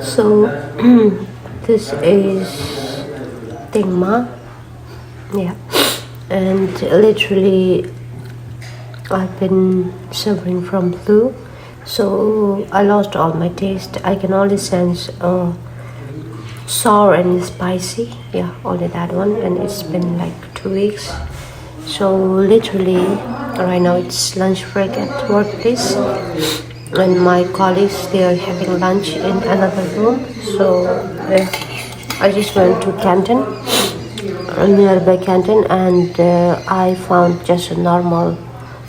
So this is Tingma, yeah, and literally I've been suffering from flu, so I lost all my taste. I can only sense sour and spicy, yeah, only that one, and it's been like 2 weeks. So literally, right now it's lunch break at workplace, and my colleagues they are having lunch in another room. So I just went to canteen, a nearby canteen, and I found just a normal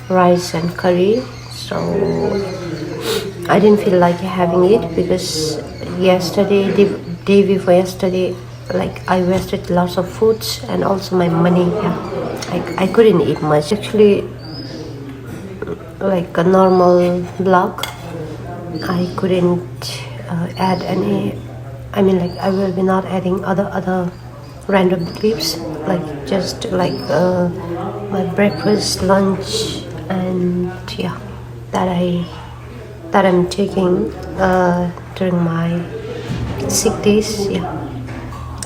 rice and curry. So I didn't feel like having it because yesterday, the day before yesterday, like I wasted lots of foods and also my money. Yeah, I couldn't eat much. Actually, like a normal block, I couldn't add any. I mean, like I will be not adding other random clips, like just like my breakfast, lunch, and yeah, that I'm taking during my sick days. Yeah,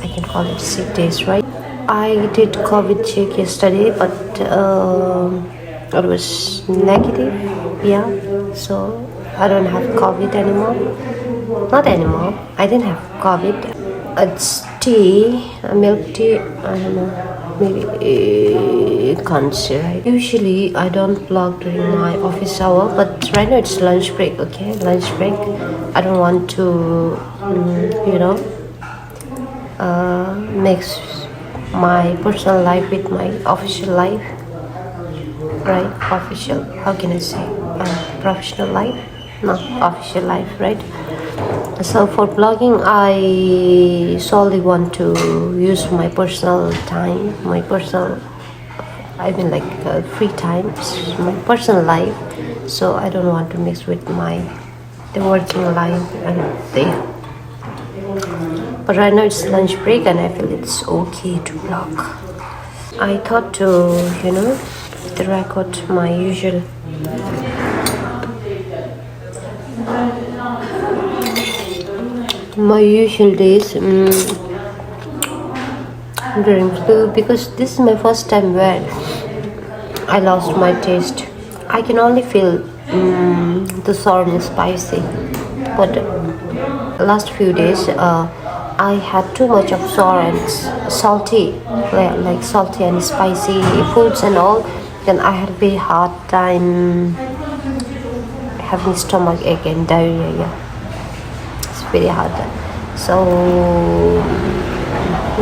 I can call it sick days, right? I did COVID check yesterday, but it was negative. Yeah, so I don't have COVID anymore. Not anymore. I didn't have COVID. It's tea, milk tea. I don't know. Maybe can't say. Right? Usually I don't vlog during my office hour, but right now it's lunch break. Okay, lunch break. I don't want to, mix my personal life with my official life. Right? Official. How can I say? Professional life, not official life. Right? So for blogging, I solely want to use my personal time, my personal, I mean like free time, my personal life. So I don't want to mix with the working life and the. But right now it's lunch break and I feel it's okay to blog. I thought to, to record my usual days during flu because this is my first time where I lost my taste. I can only feel the sour and spicy, but last few days I had too much of sour and salty, like salty and spicy foods and all. Then I had a very hard time having stomach ache and diarrhea. Yeah, it's very hard. So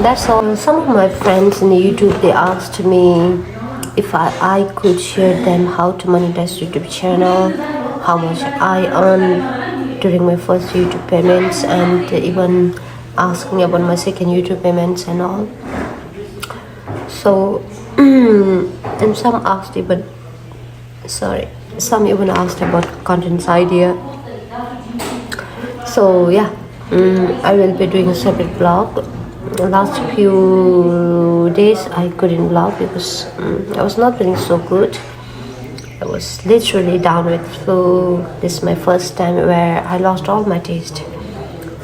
that's all. Some of my friends in YouTube they asked me if I could share them how to monetize YouTube channel, how much I earn during my first YouTube payments, and even asking about my second YouTube payments and all. So and some even asked about contents idea. So yeah, I will be doing a separate blog. The last few days I couldn't vlog because I was not feeling so good. I was literally down with flu. This is my first time where I lost all my taste.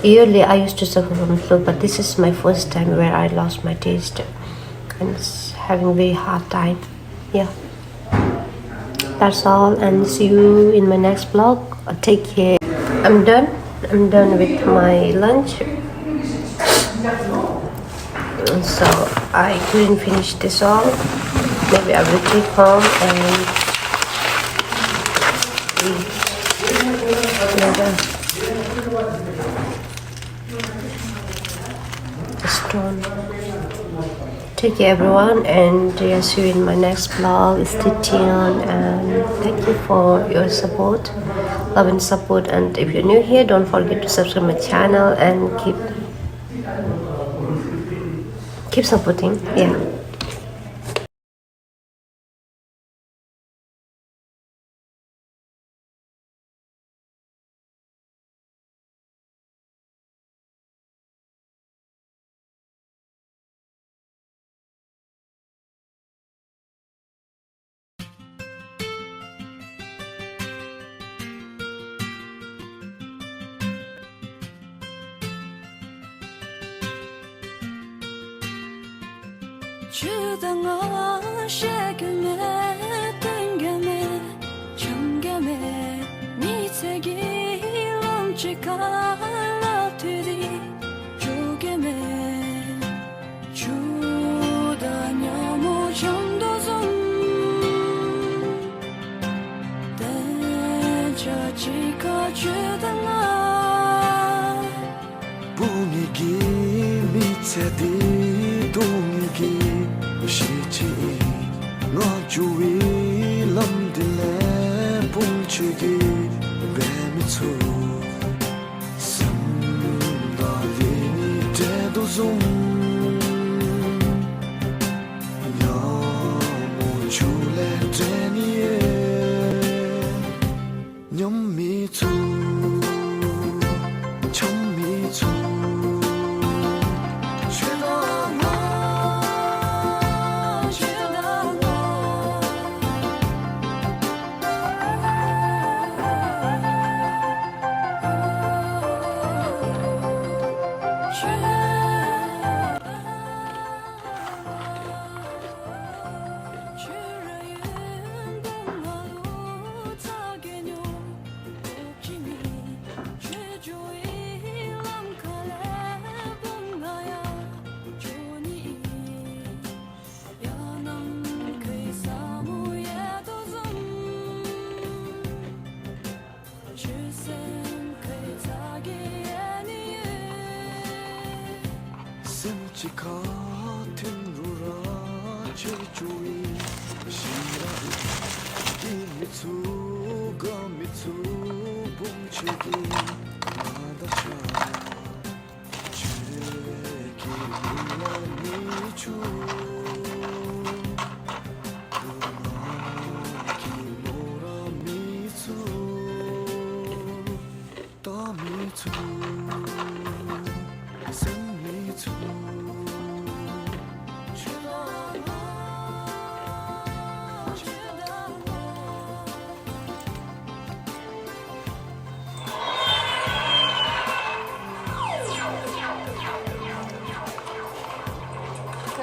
Yearly I used to suffer from flu, but this is my first time where I lost my taste and it's having a very hard time. Yeah, that's all, and see you in my next vlog. Take care. I'm done. I'm done with my lunch. So I couldn't finish this all. Maybe I will take home and eat another stone. Take care everyone, and see you in my next vlog. Stay tuned and thank you for your support, love and support. And if you're new here, don't forget to subscribe my channel and keep supporting. Yeah. 주당아 쉐게메 땡게메 청게메 미세기 럼치카라 투디 조게메 주다녀모 정도좀 대저지가 주당아 분위기 미세디 동기 시치 너 주위 럼들레 봉치기 뱀이초 삼달리니 때도 좀 너무 줄래 되니에 념미초 청미초 샘치 같은 루라 제주이 시라이 이미투가 미투 봉치기 마다샤 제기 몰라 미추 음악이 몰라 미투 따미투 생미투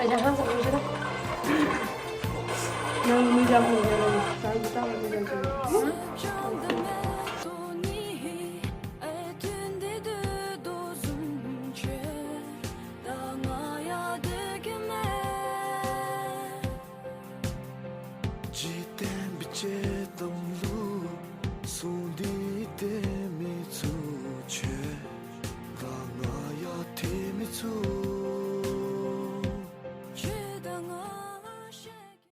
그냥 항상 오시라. 난 문장 보면 잘 따라오는 중. 지땐 빛의 동루 손 뒤때